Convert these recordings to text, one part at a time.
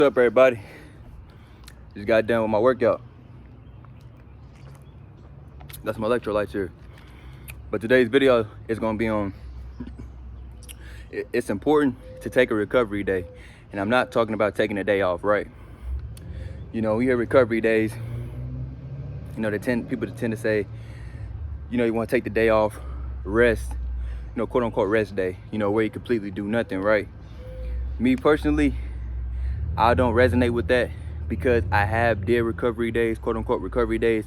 What's up, everybody? Just got done with my workout. Got some electrolytes here. But today's video is gonna be on, it's important to take a recovery day. And I'm not talking about taking a day off, right? You know, we hear recovery days, you know, people tend to say, you know, you wanna take the day off, rest, you know, quote unquote rest day, you know, where you completely do nothing, right? Me personally, I don't resonate with that because I did recovery days, quote unquote recovery days,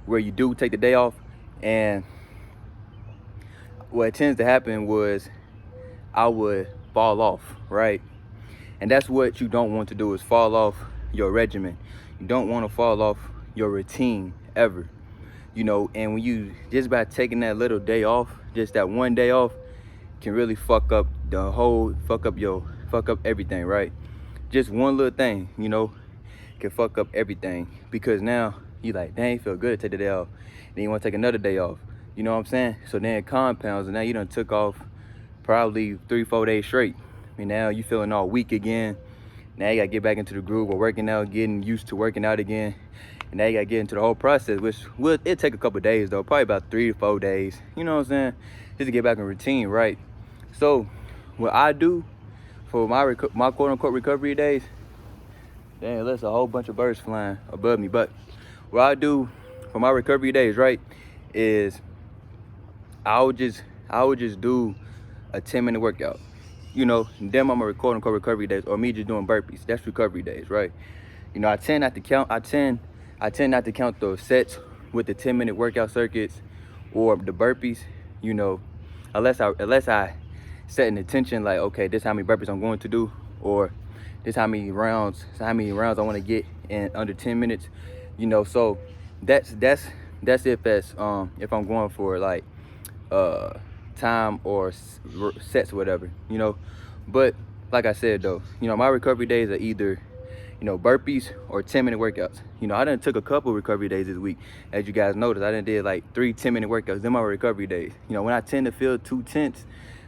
where you do take the day off, and what tends to happen was I would fall off, right? And that's what you don't want to do, is fall off your regimen. You don't want to fall off your routine ever, you know. And when you just by taking that little day off, just that one day off, can really fuck up everything, right? Just one little thing, you know, can fuck up everything, because now you like, dang, feel good to take the day off, then you want to take another day off, you know what I'm saying? So then it compounds, and now you done took off probably 3-4 days straight, and now you feeling all weak again. Now you gotta get back into the groove of working out, getting used to working out again, and now you gotta get into the whole process, which it take a couple days though, probably about 3 to 4 days, you know what I'm saying, just to get back in routine, right? So what I do for my quote-unquote recovery days, dang, that's a whole bunch of birds flying above me. But what I do for my recovery days, right, is I would just do a 10-minute workout. You know, them are my quote-unquote recovery days, or me just doing burpees. That's recovery days, right? You know, I tend not to count the sets with the 10-minute workout circuits or the burpees, you know, unless I set an intention, like, okay, this is how many burpees I'm going to do, or this is how many rounds I want to get in under 10 minutes, you know. So that's if I'm going for like time or sets or whatever, you know. But like I said though, you know, my recovery days are either, you know, burpees or 10-minute workouts. You know, I done took a couple recovery days this week. As you guys noticed, I done did like 3 10-minute workouts. Then my recovery days. You know, when I tend to feel too tense,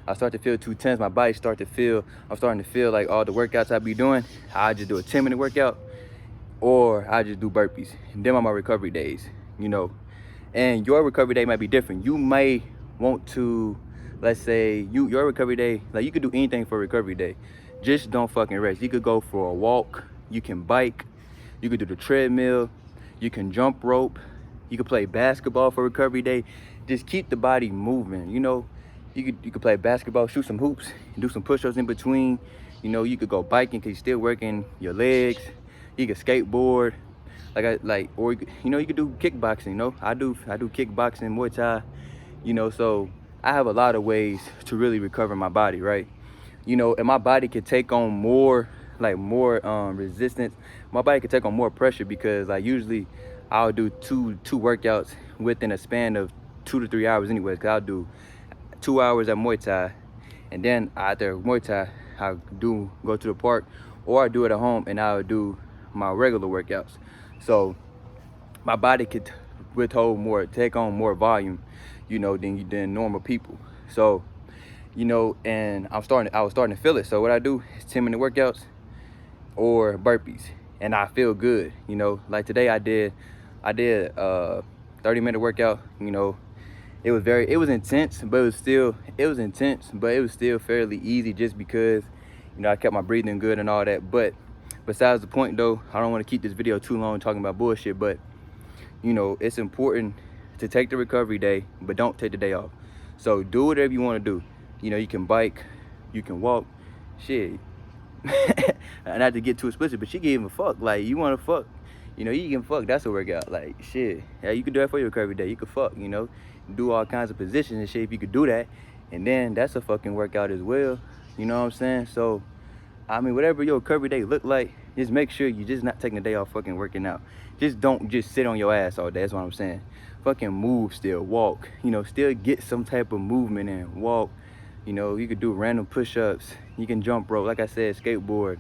I'm starting to feel like all the workouts I be doing, I just do a 10-minute workout, or I just do burpees. And then on my recovery days, you know. And your recovery day might be different. You may want to, let's say your recovery day, like, you could do anything for a recovery day. Just don't fucking rest. You could go for a walk, you can bike, you could do the treadmill, you can jump rope, you could play basketball for recovery day. Just keep the body moving, you know. You could play basketball, shoot some hoops, do some push-ups in between. You know, you could go biking because you're still working your legs. You could skateboard, or you could do kickboxing. You know, I do kickboxing, Muay Thai. You know, so I have a lot of ways to really recover my body, right? You know, and my body could take on more resistance. My body could take on more pressure, because like usually I'll do two workouts within a span of 2 to 3 hours anyways, because I'll do 2 hours at Muay Thai, and then after Muay Thai I do go to the park, or I do it at home and I'll do my regular workouts. So my body could take on more volume, you know, than normal people. So, you know, and I was starting to feel it. So what I do is 10-minute workouts or burpees, and I feel good, you know. Like today I did a 30-minute workout. You know, it was intense, but it was still fairly easy, just because, you know, I kept my breathing good and all that. But besides the point though, I don't want to keep this video too long talking about bullshit, but you know, it's important to take the recovery day, but don't take the day off. So do whatever you want to do. You know, you can bike, you can walk, shit. Not to get too explicit, but you can even fuck. Like, you want to fuck, you know, you can fuck. That's a workout. Like, shit. Yeah, you can do that for your recovery day. You can fuck, you know, do all kinds of positions and shit if you could do that. And then that's a fucking workout as well. You know what I'm saying? So, I mean, whatever your recovery day look like, just make sure you're just not taking the day off fucking working out. Just don't just sit on your ass all day. That's what I'm saying. Fucking move still, walk. You know, still get some type of movement in. Walk. You know, you could do random push-ups. You can jump rope, like I said, skateboard,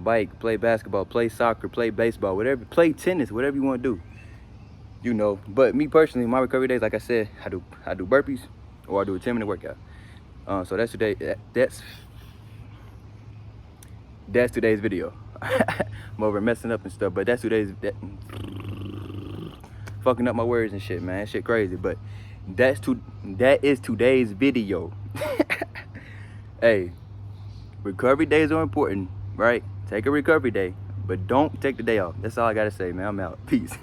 bike, play basketball, play soccer, play baseball, whatever, play tennis, whatever you want to do. You know, but me personally, my recovery days, like I said, I do burpees, or I do a 10-minute workout. So that's today's video. I'm over messing up and stuff, but that's today's fucking up my words and shit, man. Shit crazy, but that is today's video. Hey, recovery days are important, right? Take a recovery day, but don't take the day off. That's all I gotta say, man. I'm out. Peace.